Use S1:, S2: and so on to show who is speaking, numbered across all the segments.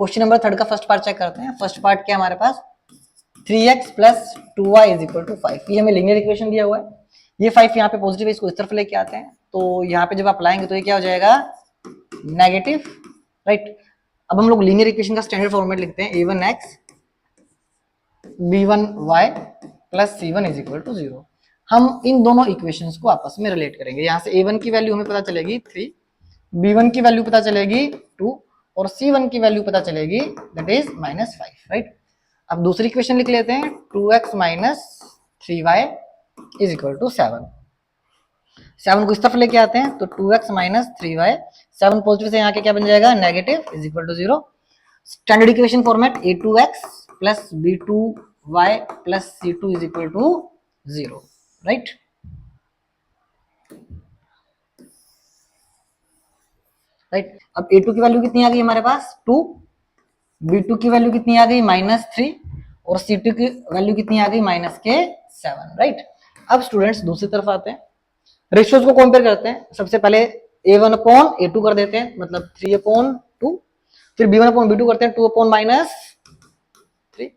S1: Question number 3 का first part check करते हैं। फर्स्ट पार्ट क्या है हमारे पास, 3x plus 2y is equal to 5। ये हमें लीनियर इक्वेशन दिया हुआ है। ये 5 यहाँ पे पॉजिटिव है, इसको इस तरफ लेके आते हैं तो यहाँ पे जब आप लाएंगे तो ये क्या हो जाएगा, नेगेटिव, राइट। अब हम लोग लीनियर इक्वेशन का स्टैंडर्ड फॉर्मेट लिखते हैं, a1x b1y plus c1 is equal to 0। हम इन दोनों इक्वेशंस को आपस में रिलेट करेंगे। यहाँ से a1 की वैल्यू हमें पता चलेगी 3, b1 की वैल्यू पता चलेगी 2 और c1 की वैल्यू पता चलेगी दैट इज -5, राइट। अब दूसरी इक्वेशन लिख लेते हैं, 2x minus 3y is equal to 7। 7 को इस तरफ लेके आते हैं तो 2x माइनस 3y, 7 पॉजिटिव से यहाँ के क्या बन जाएगा, negative is equal to 0। Standard equation format a2x plus b2y plus c2 is equal to 0, right. Right, अब a2 की वैल्यू कितनी आ गई हमारे पास 2, b2 की वैल्यू कितनी आ गई -3 और c2 की वैल्यू कितनी आ गई -7, राइट। अब स्टूडेंट्स दूसरी तरफ आते हैं, रेशियोज को कंपेयर करते हैं। सबसे पहले a1 अपॉन a2 कर देते हैं, मतलब 3 अपॉन 2, फिर b1 अपॉन b2 करते हैं 2 अपॉन -3,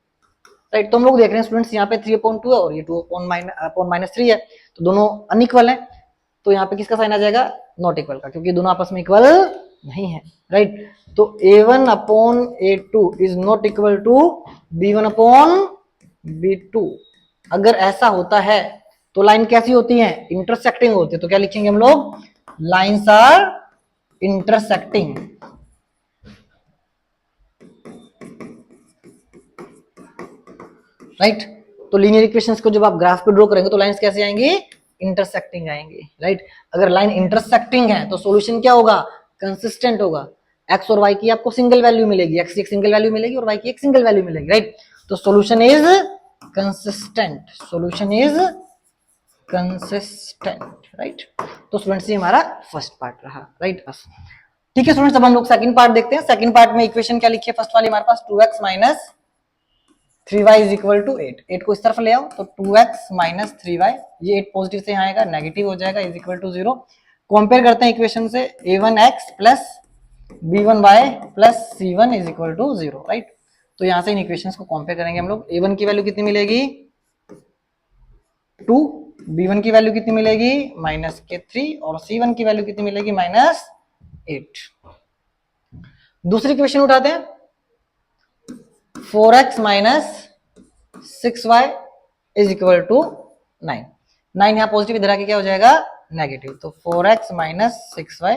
S1: राइट। तो हम लोग देख रहे हैं स्टूडेंट्स यहाँ पे 3 अपॉन 2 है और ये 2 अपॉन -3 है, तो दोनों अनइक्वल है। तो यहाँ पे किसका साइन आ जाएगा, नॉट इक्वल का, क्योंकि दोनों आपस में इक्वल नहीं है, राइट। तो a1 upon a2 is not equal to b1 upon b2। अगर ऐसा होता है तो लाइन कैसी होती है, इंटरसेक्टिंग होती है। तो क्या लिखेंगे हम लोग, लाइन्स आर इंटरसेक्टिंग, राइट। तो लीनियर इक्वेशंस को जब आप ग्राफ पे ड्रॉ करेंगे तो लाइंस कैसे आएंगी, इंटरसेक्टिंग आएंगी, राइट। अगर लाइन इंटरसेक्टिंग है तो सॉल्यूशन क्या होगा, कंसिस्टेंट होगा। एक्स और वाई की आपको सिंगल वैल्यू मिलेगी, एक्स की एक सिंगल वैल्यू मिलेगी और वाई की एक सिंगल वैल्यू मिलेगी, राइट। तो solution is consistent, solution is consistent, right. तो स्टूडेंट्स ये हमारा फर्स्ट पार्ट रहा, राइट। ठीक है स्टूडेंट्स, अब हम लोग सेकंड पार्ट देखते हैं। सेकंड पार्ट में इक्वेशन क्या लिखी है, फर्स्ट वाली हमारे पास 2x minus 3y is equal to 8। 8 को इस तरफ ले आओ तो 2x माइनस 3y, ये 8 पॉजिटिव से यहाँ आएगा, नेगेटिव हो जाएगा, इज इक्वल टू 0। कंपेयर करते हैं इक्वेशन से, a1x plus b1y plus c1 is equal to 0, right. तो यहाँ से इन इक्वेशंस को कंपेयर करेंगे हम लोग। a1 की वैल्यू कितनी मिलेगी 2, b1 की वैल्यू कितनी मिलेगी -3 और c1 की वैल्यू कितनी मिलेगी -8। दूसरी इक्वेशन उठाते हैं, 4x minus 6y is equal to 9। 9 यहाँ पॉजिटिव, इधर आके क्या हो जाएगा, नेगेटिव। तो 4x माइनस 6y,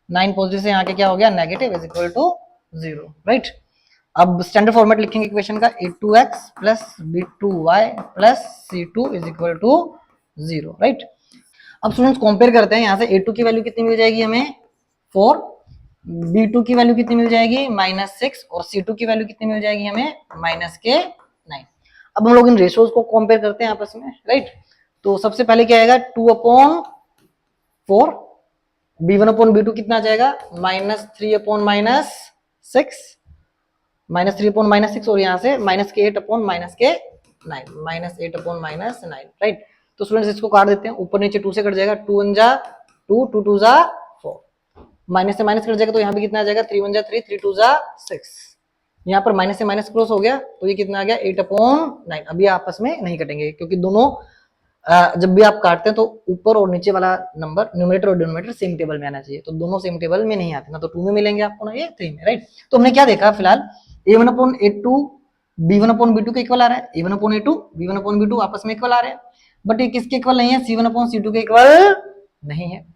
S1: 9 पॉजिटिव से यहाँ के क्या हो गया, negative is equal to 0, right. अब स्टैंडर्ड फॉर्मेट लिखेंगे इक्वेशन का, a2x plus b2y plus c2 is equal to 0, right. अब स्टूडेंट्स कंपेयर करते हैं, यहाँ से a2 की वैल्यू कितनी मिल जाएगी हमें 4, b2 की वैल्यू कितनी मिल जाएगी -6 और c2 की वैल्यू कितनी मिल जाएगी हमें -9। अब हम लोग इन रेशियोज को कंपेयर करते हैं आपस में, राइट। तो सबसे पहले क्या आएगा, 2 अपॉन 4, b1 अपॉन b2 कितना आ जाएगा -3 अपॉन -6, -3 अपॉन -6 और यहाँ से -8 अपॉन -8 अपॉन -9, राइट। तो स्टूडेंट्स इसको काट देते हैं, ऊपर नीचे 2 से कट जाएगा, 2 1 जा 2, 2 2 जा 4, माइनस से माइनस कट जाएगा तो यहाँ पे कितना आ जाएगा, 3 1 जा 3, 3 2 जा 6। यहाँ पर माइनस से माइनस क्रॉस हो गया तो ये कितना आ गया 8 अपॉन 9। अभी आपस में नहीं कटेंगे क्योंकि दोनों जब भी आप काटते हैं तो ऊपर और नीचे वाला नंबर, न्यूमरेटर और डिनोमिनेटर सेम टेबल में आना चाहिए। तो दोनों सेम टेबल में नहीं आते, ना तो 2 में मिलेंगे आपको ना ये 3 में, राइट। तो हमने क्या देखा फिलहाल, a1 upon a2 b1 upon b2 के इक्वल आ रहा है, a1 upon a2 b1 upon b2 आपस में इक्वल आ रहे हैं, बट ये किसके इक्वल नहीं है, c1 अपॉन c2 के इक्वल नहीं है।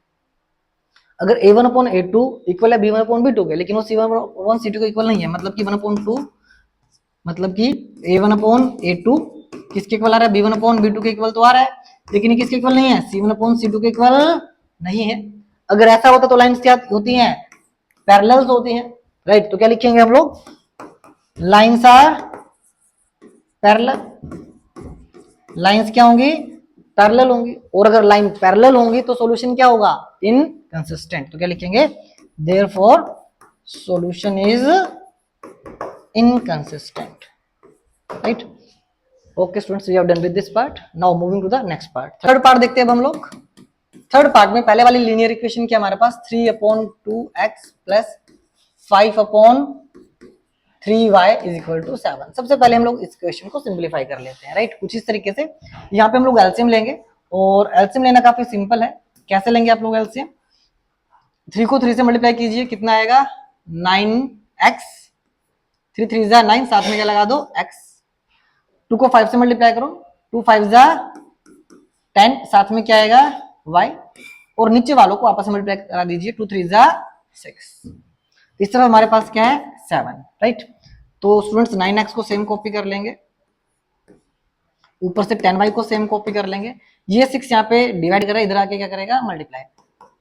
S1: अगर a1 अपॉन a2 इक्वल है b1 अपॉन b2 के, लेकिन वो c1 अपॉन c2 के इक्वल नहीं है, मतलब कि 1 अपॉन 2, मतलब कि a1 अपॉन a2 किसके इक्वल आ रहा है, b1 अपॉन b2 के इक्वल तो आ रहा है, लेकिन ये किसके इक्वल नहीं है, c1 अपॉन c2 के इक्वल नहीं है। अगर ऐसा होता तो लाइंस क्या होती हैं, पैरेलल्स होती हैं, राइट। तो क्या लिखेंगे हम लोग, लाइंस आर पैरेलल, लाइंस क्या होंगी, पैरेलल होंगी। और अगर लाइन पैरेलल होंगी तो सॉल्यूशन क्या होगा, इनकंसिस्टेंट। तो क्या लिखेंगे, therefore solution is inconsistent, right. Okay students, we have done with this part. Now moving to the next part, third part देखते हैं अब हम लोग। थर्ड पार्ट में पहले वाली लीनियर इक्वेशन क्या हमारे पास, 3 upon 2x plus 5 upon 3y is equal to 7। सबसे पहले हम लोग इस क्वेश्चन को सिंप्लीफाई कर लेते हैं, राइट। कुछ इस तरीके से यहाँ पे हम लोग एलसीएम लेंगे, और एलसीएम लेना काफी सिंपल है। कैसे लेंगे आप लोग एलसीएम? 3 को 3 से मल्टीप्लाई कीजिए, कितना आएगा 9x, 3 3 जा 9, साथ में क्या लगा दो x। 2 को 5 से मल्टीप्लाई करो, 2 5 जा 10, साथ में क्या आएगा y, और नीचे वालों को आपस में मल्टीप्लाई करा दीजिए, 2 3 जा 6। इस तरह हमारे पास क्या है 7, राइट। तो स्टूडेंट्स 9x को सेम कॉपी कर लेंगे, ऊपर से 10y को सेम कॉपी कर लेंगे। ये 6 यहाँ पे डिवाइड कर रहा है, इधर आके क्या करेगा मल्टीप्लाई।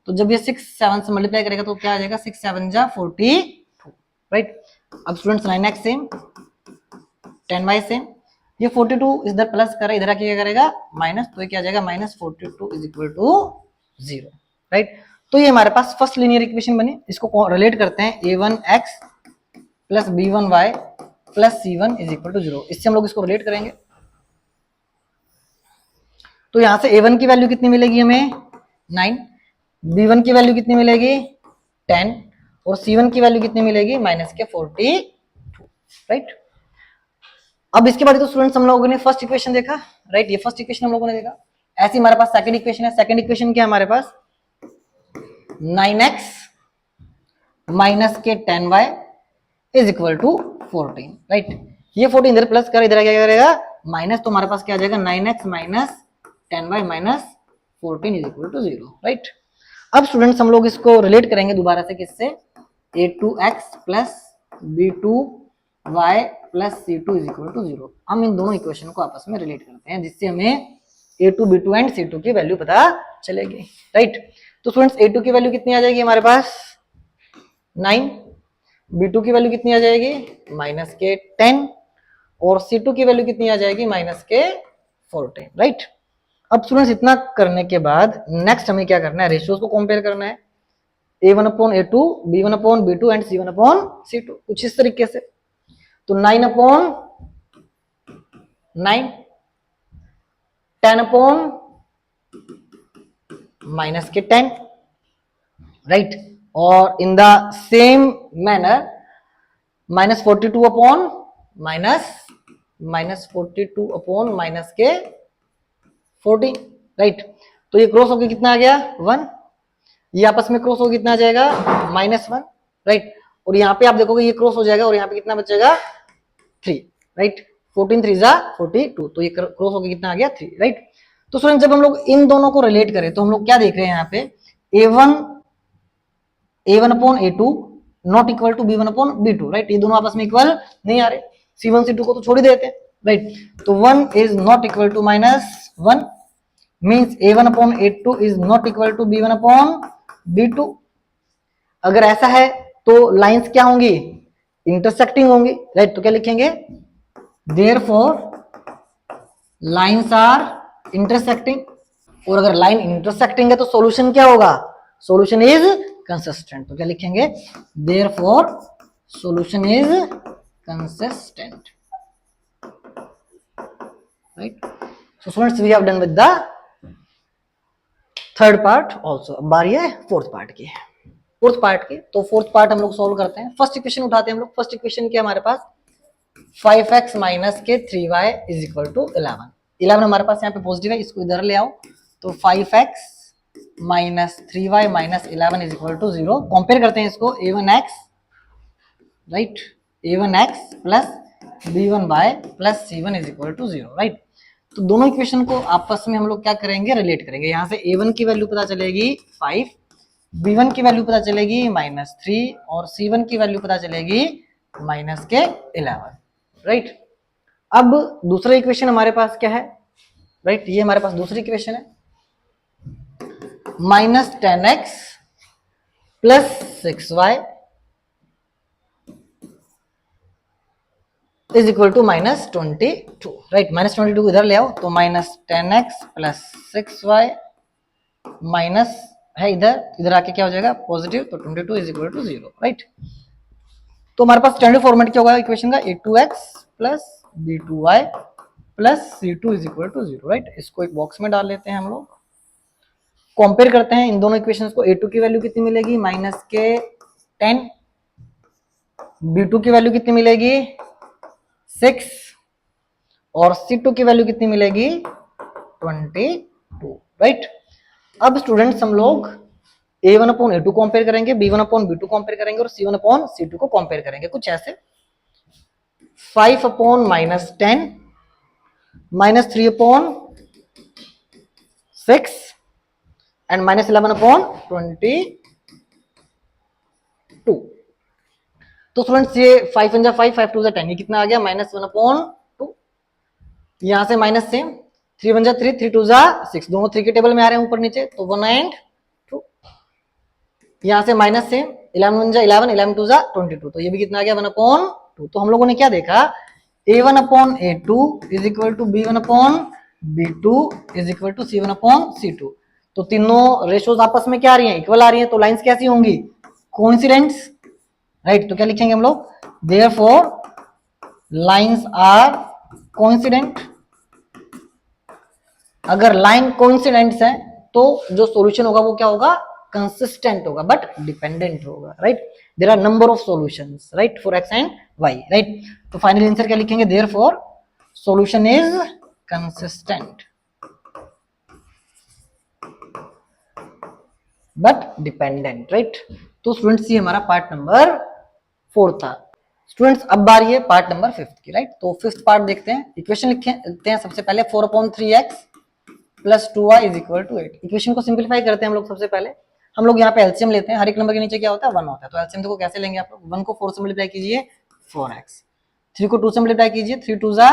S1: तो जब ये 6 7 से मल्टीप्लाई करेगा तो क्या आ जाएगा 6 7 जा 42, राइट। अब students 9x same, 10y same, ये 42 इधर प्लस कर रहा है, इधर आके क्या करेगा माइनस, तो ये क्या आ जाएगा -42 इज इक्वल टू 0, राइट। तो ये हमारे पास फर्स्ट लीनियर इक्वेशन बनी। इसको रिलेट करते हैं a1x plus b1y plus c1 is equal to 0। इससे हम लोग इसको रिलेट करेंगे। तो यहां से a1 की वैल्यू कितनी मिलेगी हमें 9, b1 की वैल्यू कितनी मिलेगी 10, और c1 की वैल्यू कितनी मिलेगी -42, राइट। अब इसके बाद तो स्टूडेंट्स हम लोगों ने फर्स्ट इक्वेशन देखा, राइट। ये फर्स्ट इक्वेशन हम लोगों ने देखा। ऐसे हमारे पास सेकंड इक्वेशन है। सेकंड इक्वेशन क्या है हमारे पास 9x माइनस के 10y is equal to 14, right. ये 14 इधर प्लस कर, इधर क्या करेगा माइनस, तो हमारे पास क्या आ जाएगा 9x minus 10y minus 14 is equal to 0, right. अब स्टूडेंट्स हम लोग इसको रिलेट करेंगे दोबारा से, किससे a2x plus b2y plus c2 is equal to 0। हम इन दोनों इक्वेशन को आपस में रिलेट करते हैं, जिससे हमें a2 b2 एंड c2 की वैल्यू पता चलेगी, राइट। तो स्टूडेंट्स a2 की वैल्यू कितनी आ जाएगी हमारे पास 9, b2 की वैल्यू कितनी आ जाएगी माइनस के 10, और c2 की वैल्यू कितनी आ जाएगी माइनस के 14, राइट। अब स्टूडेंट्स इतना करने के बाद नेक्स्ट हमें क्या करना है, रेशियोज को कंपेयर करना है, a1 upon a2, b1 upon b2 and c1 upon c2, कुछ इस तरीके से। तो 9 अपॉन 9, 10 अपॉन माइनस के 10, राइट। और in the same manner -42 upon -42 upon minus के 14, राइट। तो ये क्रॉस होकर कितना आ गया 1, ये आपस में क्रॉस होकर कितना आ जाएगा -1, राइट। और यहाँ पे आप देखोगे ये क्रॉस हो जाएगा, और यहाँ पे कितना बचेगा 3, राइट। 14 3 जा 42, तो ये क्रॉस होकर कितना आ गया 3, राइट। तो स्टूडेंट जब हम लोग इन दोनों को रिलेट करें तो हम लोग क्या देख रहे हैं यहाँ पे a1 upon a2 not equal to b1 upon b2, right. ये दोनों आपस में इक्वल नहीं आ रहे, c1 c2 को तो छोड़ ही देते हैं, राइट। तो 1 is not equal to -1 means a1 upon a2 is not equal to b1 upon b2। अगर ऐसा है तो लाइंस क्या होंगी इंटरसेक्टिंग होंगी, राइट। तो क्या लिखेंगे देयरफॉर लाइंस आर इंटरसेक्टिंग। और अगर लाइन इंटरसेक्टिंग है तो सॉल्यूशन क्या होगा, सॉल्यूशन इज कंसिस्टेंट। तो क्या लिखेंगे therefore solution is consistent, right. So students we have done with the third part also. अब बारी है फोर्थ पार्ट की। फोर्थ पार्ट की, तो फोर्थ पार्ट हम लोग सॉल्व करते हैं। फर्स्ट इक्वेशन उठाते हैं हम लोग। फर्स्ट इक्वेशन क्या हमारे पास 5x माइनस के 3y इज इक्वल टू 11। 11 हमारे पास यहाँ पे पॉजिटिव है, इसको इधर ले आओ। तो 5x minus 3y minus 11 is equal to 0। Compare करते हैं इसको a1x, right, a1x plus b1y plus c1 is equal to 0, right. तो दोनों इक्वेशन को आपस में हम लोग क्या करेंगे रिलेट करेंगे। यहाँ से a1 की वैल्यू पता चलेगी 5, b1 की वैल्यू पता चलेगी -3, और c1 की वैल्यू पता चलेगी माइनस के 11, राइट। अब दूसरा इक्वेशन हमारे पास क्या है, राइट, ये हमारे पास दूसरी इक्वेशन है -10x plus 6y is equal to -22, right. -22 इधर ले आओ, तो -10x प्लस 6y माइनस है इधर आके क्या हो जाएगा पॉजिटिव, तो 22 इज इक्वल टू 0, राइट। तो हमारे पास स्टैंडर्ड फॉर्मेट क्या होगा इक्वेशन का a2x plus b2y plus c2 is equal to 0, right. इसको एक बॉक्स में डाल लेते हैं हम लोग। कंपेयर करते हैं इन दोनों इक्वेशंस को। a2 की वैल्यू कितनी मिलेगी -10, B2 की वैल्यू कितनी मिलेगी 6 और C2 की वैल्यू कितनी मिलेगी 22, राइट। अब स्टूडेंट्स हम लोग A1 अपॉन A2 कंपेयर करेंगे, B1 अपॉन B2 कंपेयर करेंगे और C1 अपॉन C2 को कंपेयर करेंगे कुछ ऐसे। 5 अपॉन -10 -3 अपॉन 6 एंड -11 अपॉन 22। तो स्टूडेंट्स ये 5 1 जा 5 5 2 जा 10, ये कितना आ गया -1 अपॉन 2। यहां से माइनस से 3 1 जा 3 3 2 जा 6, दोनों 3 के टेबल में आ रहे हैं ऊपर नीचे, तो 1 एंड 2। यहां से माइनस से 11 1 जा 11 11 2 जा 22, तो ये भी कितना आ गया 1 अपॉन 2। तो हम लोगों ने क्या देखा, A1 upon A2 is equal to B1 upon B2 is equal to C1 upon C2। तो तीनों रेशोज आपस में क्या आ रही हैं, इक्वल आ रही हैं, तो लाइंस कैसी होंगी, कोइंसिडेंट्स, राइट। तो क्या लिखेंगे हम लोग, देयरफॉर लाइंस आर कोइंसिडेंट। अगर लाइन कोइंसिडेंट्स है तो जो सॉल्यूशन होगा वो क्या होगा, कंसिस्टेंट होगा बट डिपेंडेंट होगा, right. There are number of solutions, right, for x and y, right. तो फाइनल आंसर क्या लिखेंगे, therefore solution is consistent but dependent, right. तो स्टूडेंट्स ये हमारा पार्ट नंबर 4 था। स्टूडेंट्स अब बारी है पार्ट नंबर 5 की, राइट। तो 5th पार्ट देखते हैं। इक्वेशन लिखते हैं सबसे पहले 4/3x plus 2y is equal to 8। Equation को सिंप्लीफाई करते हैं हम लोग। सबसे पहले हम लोग यहाँ पे एलसीएम लेते हैं, हर एक नंबर के नीचे क्या होता है 1 होता है, तो एलसीएम देखो कैसे लेंगे आप लोग। 1 को 4 से मल्टीप्लाई कीजिए 4x, 3 को 2 से मल्टीप्लाई कीजिए 3 2 जा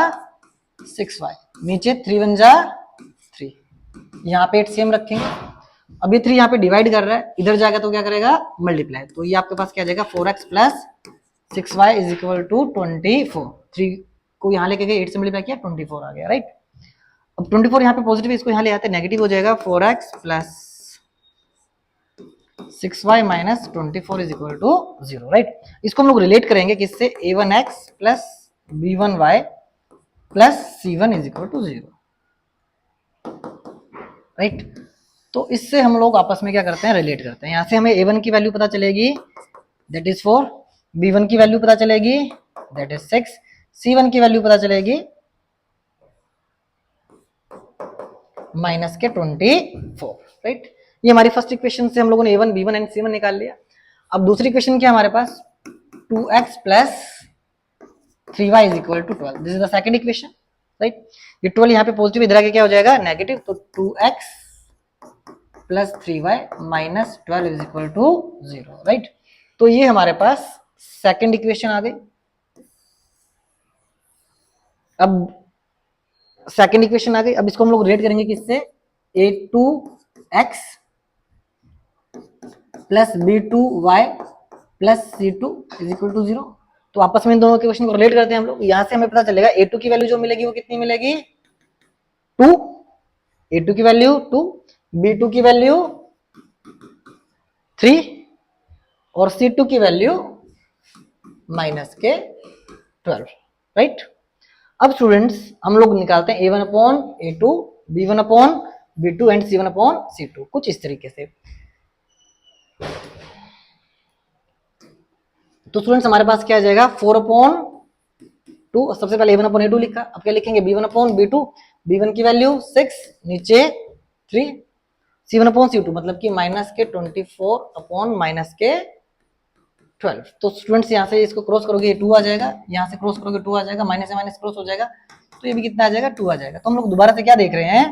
S1: 6y, नीचे 3 1 जा 3, यहाँ पे 8 सेम रखेंगे। अभी 3 यहाँ पे डिवाइड कर रहा है, इधर जाएगा तो क्या करेगा मल्टीप्लाई, तो ये आपके पास क्या आ जाएगा 4x plus 6y is equal to 24। 3 को यहाँ लेके गए 8 से मल्टीप्लाई किया 24 आ गया, राइट। अब 24 यहाँ पे पॉजिटिव, इसको यहाँ ले आते हैं नेगेटिव हो जाएगा 4x plus 6y minus 24 is equal to 0, right. इसको हम लोग रिलेट करेंगे किससे, a1x plus b1y plus c1 is equal to 0, right. तो इससे हम लोग आपस में क्या करते हैं, रिलेट करते हैं। यहाँ से हमें a1 की वैल्यू पता चलेगी दैट इज 4, b1 की वैल्यू पता चलेगी दैट इज 6, c1 की वैल्यू पता चलेगी माइनस के 24, राइट। ये हमारी फर्स्ट इक्वेशन से हम लोगों ने a1 b1 एंड c1 निकाल लिया। अब दूसरी इक्वेशन क्या हमारे पास, 2x plus 3y is equal to 12, this is the second equation, right. ये 12 यहाँ पे पॉजिटिव, इधर आके क्या हो जाएगा नेगेटिव, तो 2x plus 3y minus 12 is equal to 0, right. तो ये हमारे पास सेकंड इक्वेशन आ गई। अब सेकंड इक्वेशन आ गई, अब इसको हम लोग रेट करेंगे किससे, a2x plus b2y plus c2 is equal to 0। तो आपस में इन दोनों इक्वेशन को रिलेट करते हैं हम लोग। यहां से हमें पता चलेगा a2 की वैल्यू जो मिलेगी वो कितनी मिलेगी 2, a2 की वैल्यू 2, b2 की वैल्यू 3 और c2 की वैल्यू माइनस के 12, राइट। अब स्टूडेंट्स हम लोग निकालते हैं a1 upon a2, b1 upon b2 and c1 upon c2, कुछ इस तरीके से। तो स्टूडेंट्स हमारे पास क्या आ जाएगा 4/2, सबसे पहले a1 अपॉन a2 लिखा, अब क्या लिखेंगे b1 अपॉन b2, b1 की वैल्यू 6, नीचे 3, c1 अपॉन c2 मतलब कि माइनस के 24 अपॉन माइनस के 12। तो स्टूडेंट्स यहाँ से इसको क्रॉस करोगे 2 आ जाएगा, यहाँ से क्रॉस करोगे 2 आ जाएगा, माइनस से माइनस क्रॉस हो जाएगा, तो ये भी कितना आ जाएगा 2 आ जाएगा। तो हम लोग दोबारा से क्या देख रहे हैं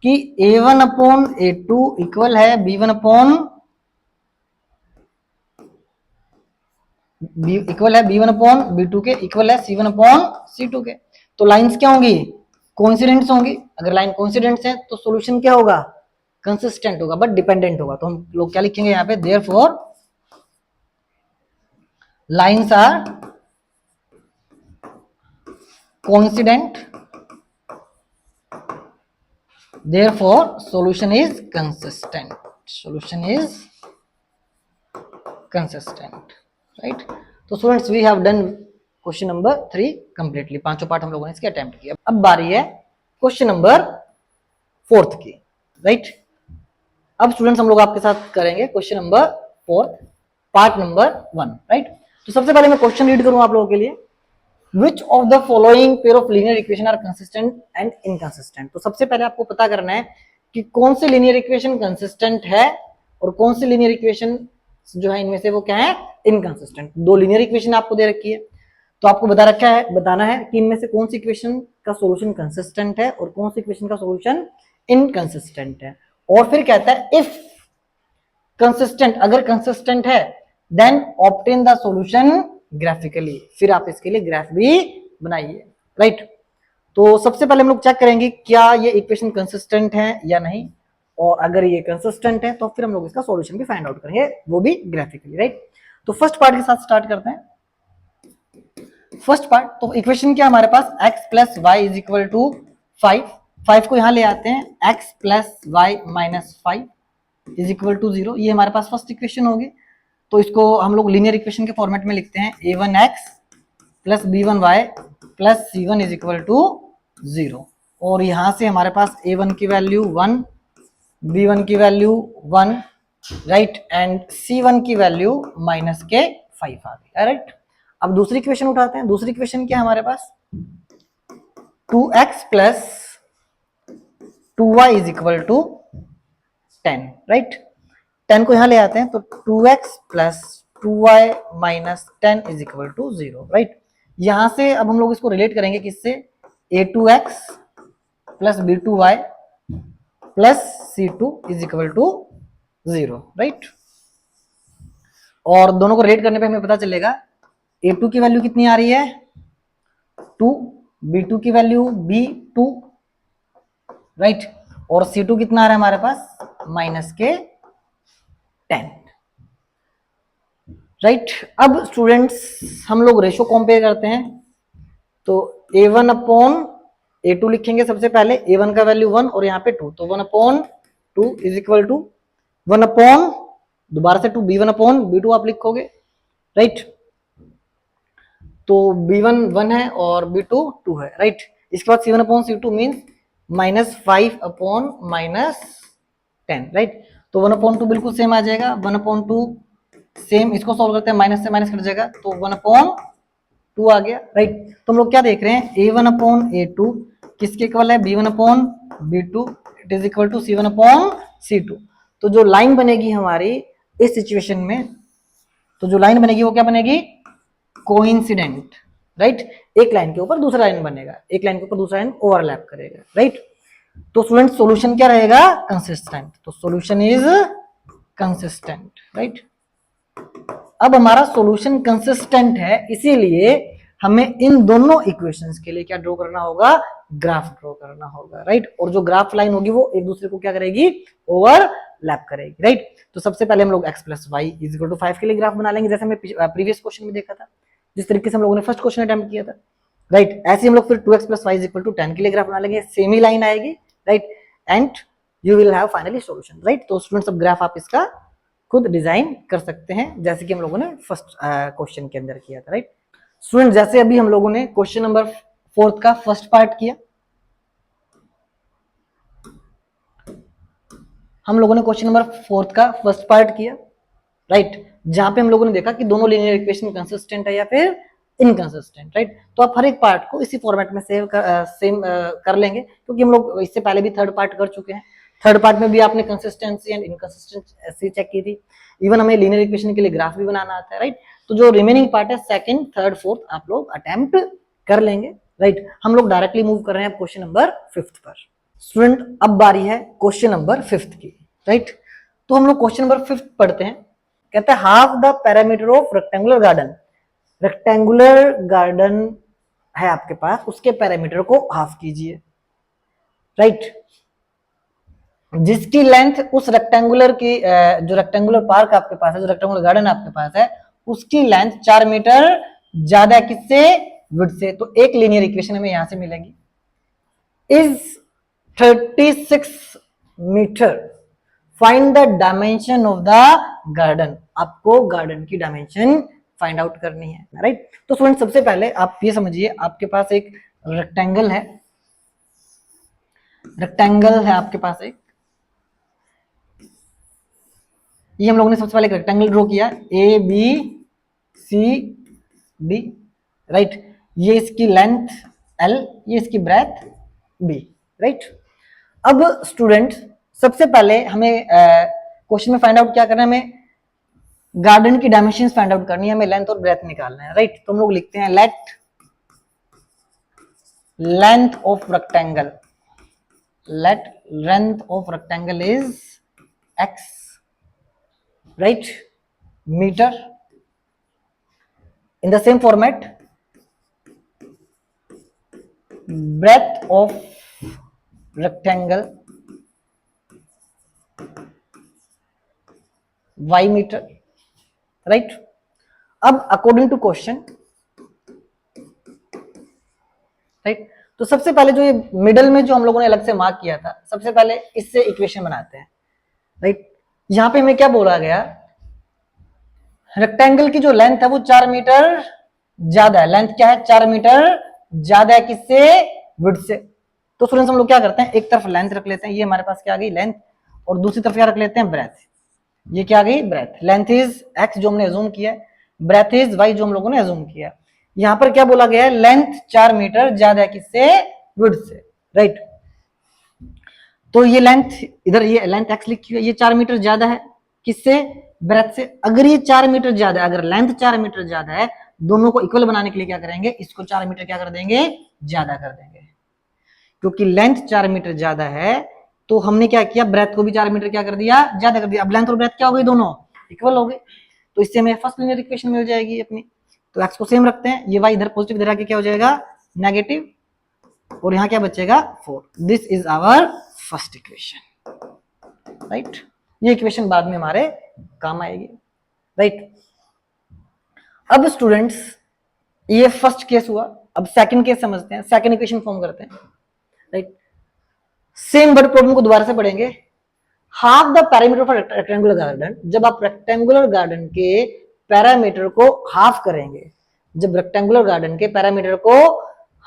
S1: कि a1 अपॉन a2 इक्वल है b1 अपॉन इक्वल है b1 अपॉन b2 के, इक्वल है c1 अपॉन c2 के। तो लाइंस क्या होंगी, कोइंसिडेंट्स होंगी। अगर लाइन कोइंसिडेंट्स है तो सॉल्यूशन क्या होगा, कंसिस्टेंट होगा बट डिपेंडेंट होगा। तो हम लोग क्या लिखेंगे यहाँ पे, therefore lines are coincident, therefore solution is consistent, solution is consistent, right। तो students we have done question number 3 completely, पांचों पार्ट हम लोगों ने इसके अटेम्प्ट किया। अब बारी है क्वेश्चन नंबर 4th की, राइट। अब स्टूडेंट्स हम लोग आपके साथ करेंगे question number 4 part number 1, right. तो सबसे पहले मैं क्वेश्चन रीड करूं आप लोगों के लिए, which of the following pair of linear equation are consistent and inconsistent. तो सबसे पहले आपको पता करना है कि कौन से लीनियर इक्वेशन कंसिस्टेंट है और कौन सी लीनियर इक्वेशन जो है इनमें से वो क्या है, इनकंसिस्टेंट। दो लीनियर इक्वेशन आपको दे रखी है, तो आपको बताना है कि इनमें से कौन सी इक्वेशन का सॉल्यूशन कंसिस्टेंट है और कौन सी इक्वेशन का सॉल्यूशन इनकंसिस्टेंट है। और फिर कहता है इफ कंसिस्टेंट, अगर कंसिस्टेंट है then obtain the solution graphically, फिर आप इसके लिए ग्राफ भी बनाइए, राइट। तो सबसे पहले हम लोग चेक करेंगे क्या ये इक्वेशन कंसिस्टेंट है या नहीं, और अगर ये कंसिस्टेंट है तो फिर हम लोग इसका सॉल्यूशन भी फाइंड आउट करेंगे, वो भी ग्राफिकली, राइट। तो फर्स्ट पार्ट के साथ स्टार्ट करते हैं। फर्स्ट पार्ट, तो इक्वेशन क्या हमारे पास, x plus y is equal to 5 को यहां ले आते हैं, x plus y minus 5 is equal to 0, ये हमारे पास फर्स्ट इक्वेशन होगी। तो इसको हम लोग लीनियर इक्वेशन के फॉर्मेट में लिखते हैं, a1x plus b1y plus c1 is equal to 0, और यहां से हमारे पास a1 की वैल्यू 1, b1 की वैल्यू 1, राइट, एंड c1 की वैल्यू माइनस के 5 आ गई, राइट। अब दूसरी इक्वेशन उठाते हैं। दूसरी इक्वेशन क्या है हमारे पास, 2x plus 2y is equal to 10, right. 10 को यहां ले आते हैं, तो 2x plus 2y minus 10 is equal to 0, right. यहां से अब हम लोग इसको रिलेट करेंगे किससे, a2x plus b2y plus c2 is equal to 0, right. और दोनों को रिलेट करने पे हमें पता चलेगा a2 की वैल्यू कितनी आ रही है 2, b2 की वैल्यू b2, राइट, और c2 कितना आ रहा है हमारे पास माइनस के 10, राइट। अब स्टूडेंट्स हम लोग रेशो कंपेयर करते हैं, तो a1 अपॉन a2 लिखेंगे सबसे पहले, a1 का वैल्यू 1 और यहाँ पे 2, तो 1 upon 2 is equal to 1 upon दोबारा से 2, b1 अपॉन b2 आप लिखोगे, राइट। तो b1 1 है और b2 2 है, राइट। इसके बाद c1 upon c2 means minus 5 upon minus 10, right. तो 1 अपॉन 2 बिल्कुल सेम आ जाएगा, 1 अपॉन 2 सेम, इसको सॉल्व करते हैं, माइनस से माइनस कट जाएगा, तो 1 अपॉन 2 आ गया, राइट। तो हम लोग क्या देख रहे हैं, a1 अपॉन a2 किसके इक्वल है, b1 upon b2, it is equal to c1 upon c2। तो जो लाइन बनेगी हमारी इस सिचुएशन में, तो जो लाइन बनेगी वो क्या बनेगी, कोइंसिडेंट, राइट। एक लाइन के ऊपर दूसरा लाइन बनेगा, एक लाइन के ऊपर दूसरा लाइन ओवरलैप करेगा, राइट। तो स्टूडेंट सॉल्यूशन क्या रहेगा, कंसिस्टेंट, तो सॉल्यूशन इज कंसिस्टेंट, राइट। अब हमारा सॉल्यूशन कंसिस्टेंट है, इसीलिए हमें इन दोनों इक्वेशंस के लिए क्या ड्रॉ करना होगा, ग्राफ ड्रॉ करना होगा, राइट। और जो ग्राफ लाइन होगी वो एक दूसरे को क्या करेगी, ओवरलैप करेगी, राइट। तो सबसे पहले हम लोग x plus y is equal to 5 के लिए ग्राफ बना लेंगे, जैसे हमने प्रीवियस क्वेश्चन में देखा था, जिस तरीके से हम लोगों ने फर्स्ट क्वेश्चन अटेम्प्ट किया था, राइट। ऐसे हम लोग फिर 2x plus y is equal to 10 के लिए ग्राफ बना लेंगे, सेम ही लाइन आएगी, right, and you will have finally solution, right. तो स्टूडेंट्स अब ग्राफ आप इसका खुद डिजाइन कर सकते हैं, जैसे कि हम लोगों ने फर्स्ट क्वेश्चन के अंदर किया था, राइट। स्टूडेंट जैसे अभी हम लोगों ने क्वेश्चन नंबर 4 का फर्स्ट पार्ट किया, हम लोगों ने क्वेश्चन नंबर 4 का फर्स्ट पार्ट किया, राइट, जहां पे हम लोगों ने देखा कि दोनों लीनियर इक्वेशन कंसिस्टेंट है या फिर इनकंसिस्टेंट, राइट। तो आप हर एक पार्ट को इसी फॉर्मेट में सेम कर लेंगे, क्योंकि हम लोग इससे पहले भी थर्ड पार्ट कर चुके हैं। थर्ड पार्ट में भी आपने कंसिस्टेंसी एंड इनकंसिस्टेंसी चेक की थी, इवन हमें लीनियर इक्वेशन के लिए ग्राफ भी बनाना आता है, राइट। तो जो रिमेनिंग पार्ट है सेकंड, थर्ड, फोर्थ आप लोग अटेम्प्ट कर लेंगे, राइट। हम लोग डायरेक्टली मूव कर रहे हैं क्वेश्चन नंबर 5 पर। स्टूडेंट अब बारी है क्वेश्चन नंबर 5 की, राइट। तो हम लोग क्वेश्चन नंबर 5 पढ़ते हैं। कहते हैं half the parameter of rectangular garden, rectangular garden है आपके पास, उसके पैरामीटर को हाफ कीजिए, राइट। जिसकी लेंथ उस रेक्टेंगुलर की जो रेक्टेंगुलर पार्क आपके पास है, जो रेक्टेंगुलर गार्डन आपके पास है, उसकी लेंथ 4 मीटर ज्यादा किससे, विड्थ से। तो एक लीनियर इक्वेशन हमें यहां से मिलेगी, is 36 metre, find the dimension of the garden. आपको गार्डन की डायमेंशन फाइंड आउट करनी है, राइट। तो स्टूडेंट सबसे पहले आप ये समझिए, आपके पास एक रेक्टेंगल है, रेक्टेंगल है आपके पास एक, ये हम लोगों ने सबसे पहले एक रेक्टेंगल ड्रॉ किया, A B C D, right. ये इसकी लेंथ एल, ये इसकी ब्रेथ बी, राइट। अब स्टूडेंट सबसे पहले हमें क्वेश्चन में फाइंड आउट क्या करना है, हमें गार्डन की डायमेंशंस फाइंड आउट करनी है, हमें लेंथ और ब्रेथ निकालना है, राइट। तो हम लोग लिखते हैं late length of rectangle, let length of rectangle is x, right, meter. In the same format, breadth of rectangle y meter, right. अब according to question, राइट, तो सबसे पहले जो ये मिडल में जो हम लोगों ने अलग से मार्क किया था, सबसे पहले इससे इक्वेशन बनाते हैं, राइट। यहां पे हमें क्या बोला गया, रेक्टेंगल की जो लेंथ है वो 4 मीटर ज्यादा है, लेंथ क्या है 4 मीटर ज्यादा है किससे, विड्थ से। तो स्टूडेंट्स हम लोग क्या करते हैं, एक तरफ लेंथ रख लेते हैं, ये हमारे पास क्या आ गई लेंथ, और दूसरी तरफ क्या रख लेते हैं ब्रेथ, ये क्या आ गई ब्रेथ। लेंथ इज x जो हमने अज्यूम किया है, ब्रेथ इज y जो हम लोगों ने अज्यूम किया है। यहां पर क्या बोला गया है, लेंथ 4 मीटर ज्यादा है किससे, विड्थ से, राइट। तो ये लेंथ, इधर ये लेंथ x लिखी है, ये 4 मीटर ज्यादा है किससे, ब्रेथ से। अगर ये 4 मीटर ज्यादा है, अगर लेंथ 4 मीटर ज्यादा है, दोनों को इक्वल बनाने के लिए क्या करेंगे, इसको 4 मीटर क्या कर देंगे, ज्यादा कर देंगे। क्योंकि लेंथ 4 मीटर ज्यादा है तो हमने क्या किया, ब्रेथ को भी 4 मीटर क्या कर दिया, ज्यादा कर दिया। अब लेंथ और ब्रेथ क्या हो गई, दोनों इक्वल हो गए, तो इससे हमें फर्स्ट लीनियर इक्वेशन मिल जाएगी अपनी। तो x को सेम रखते हैं, ये y इधर पॉजिटिव इधर आके क्या हो जाएगा नेगेटिव, और यहाँ क्या बचेगा 4। This is our first equation, right. ये इक्वेशन बाद में हमारे काम आएगी, राइट। अब स्टूडेंट्स ये फर्स्ट केस हुआ, अब सेकंड केस समझते हैं, सेकंड इक्वेशन फॉर्म करते हैं, राइट। सेम बट प्रॉब्लम को दोबारा से पढ़ेंगे। Half the parameter of rectangular garden, जब आप रेक्टेंगुलर गार्डन के पैरामीटर को हाफ करेंगे, जब रेक्टेंगुलर गार्डन के पैरामीटर को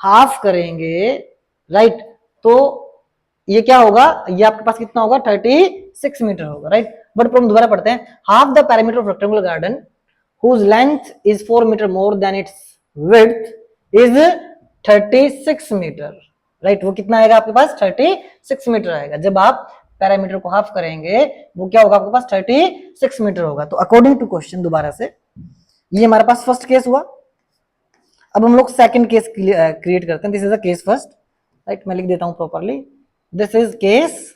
S1: हाफ करेंगे, राइट, तो ये क्या होगा, ये आपके पास कितना होगा 36 मीटर होगा, राइट। बट प्रॉब्लम दोबारा पढ़ते हैं। Half the parameter of rectangular garden whose length is 4 meter more than its width is 36 metre, right. वो कितना आएगा आपके पास 36 मीटर आएगा। जब आप पैरामीटर को हाफ करेंगे वो क्या होगा आपके पास 36 मीटर होगा। तो अकॉर्डिंग टू क्वेश्चन दोबारा से, ये हमारे पास फर्स्ट केस हुआ। अब हम लोग सेकंड केस क्रिएट करते हैं। This is a case first, right, मैं लिख देता हूं properly, this is case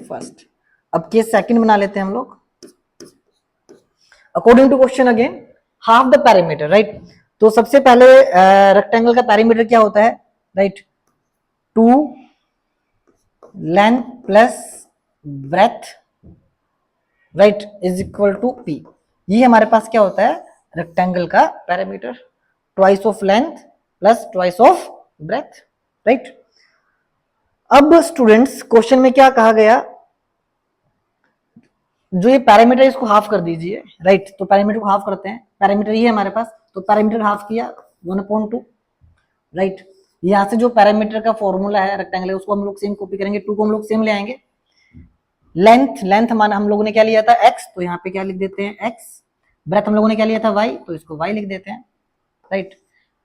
S1: first. अब केस सेकंड बना लेते हैं हम लोग। According to question again, half the parameter, right. तो सबसे पहले रेक्टेंगल का पैरामीटर क्या होता है, right, 2 length plus breadth, right, is equal to p। ये हमारे पास क्या होता है रेक्टेंगल का parameter, twice of length plus twice of breath, right. अब स्टूडेंट्स क्वेश्चन में क्या कहा गया, जो ये पैरामीटर इसको हाफ कर दीजिए, राइट। तो पैरामीटर को हाफ करते हैं, पैरामीटर ये है हमारे पास, तो पैरामीटर हाफ किया 1/2, राइट। यहां से जो पैरामीटर का फॉर्मूला है रेक्टेंगल है उसको हम लोग सेम कॉपी करेंगे, 2 को हम लोग सेम ले आएंगे। लेंथ माना हम लोगों ने क्या लिया था x, तो यहाँ पे क्या लिख देते हैं x। ब्रेथ हम लोगों ने क्या लिया था y, तो इसको y लिख देते हैं, राइट।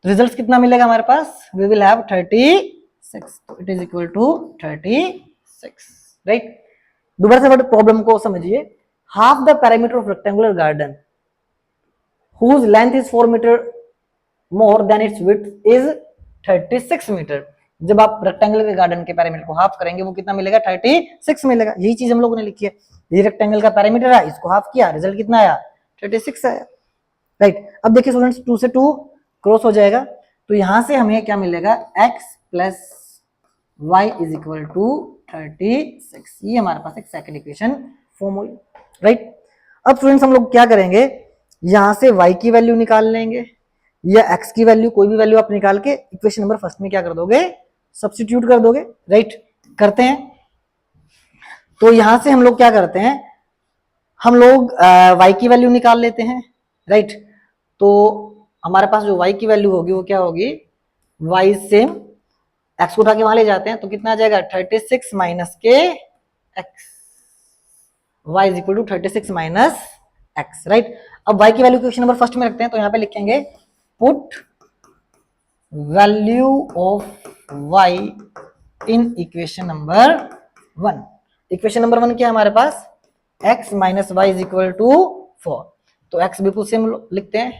S1: तो रिजल्ट कितना मिलेगा हमारे पास, वी विल हैव 36, तो it is equal to 36, right. दोबारा से प्रॉब्लम को समझिए। Half the parameter of rectangular garden whose length is 4 meter more than its width is 36 metre. जब आप रेक्टेंगल के गार्डन के पैरामीटर को हाफ करेंगे वो कितना मिलेगा 36 मिलेगा। यही चीज हम लोगों ने लिखी है, ये रेक्टेंगल का पैरामीटर है, इसको हाफ किया, रिजल्ट कितना आया 36 आया, राइट। अब देखिए स्टूडेंट्स 2 से 2 क्रॉस हो जाएगा, तो यहां से हमें क्या मिलेगा x plus y is equal to 36। ये हमारे पास एक सेकंड इक्वेशन फॉर्म हुई, राइट। अब स्टूडेंट्स हम लोग क्या करेंगे, यहां से y की वैल्यू निकाल लेंगे या x की वैल्यू, कोई भी वैल्यू आप निकाल के इक्वेशन नंबर फर्स्ट में क्या कर दोगे, सब्स्टिट्यूट कर दोगे, राइट। करते हैं, तो यहां से हम लोग क्या करते हैं, हम लोग y की वैल्यू निकाल लेते हैं, राइट। तो हमारे पास जो y की वैल्यू होगी वो क्या होगी, y सेम, x को उठा के वहां ले जाते हैं तो कितना आ जाएगा 36 माइनस के x, y is equal to 36 minus x, right. अब y की वैल्यू क्वेश्चन नंबर फर्स्ट में रखते हैं, तो यहाँ पे लिखेंगे put value of y in equation number 1। Equation number 1 क्या है हमारे पास, x minus y is equal to 4। तो x बिल्कुल सेम लिखते हैं,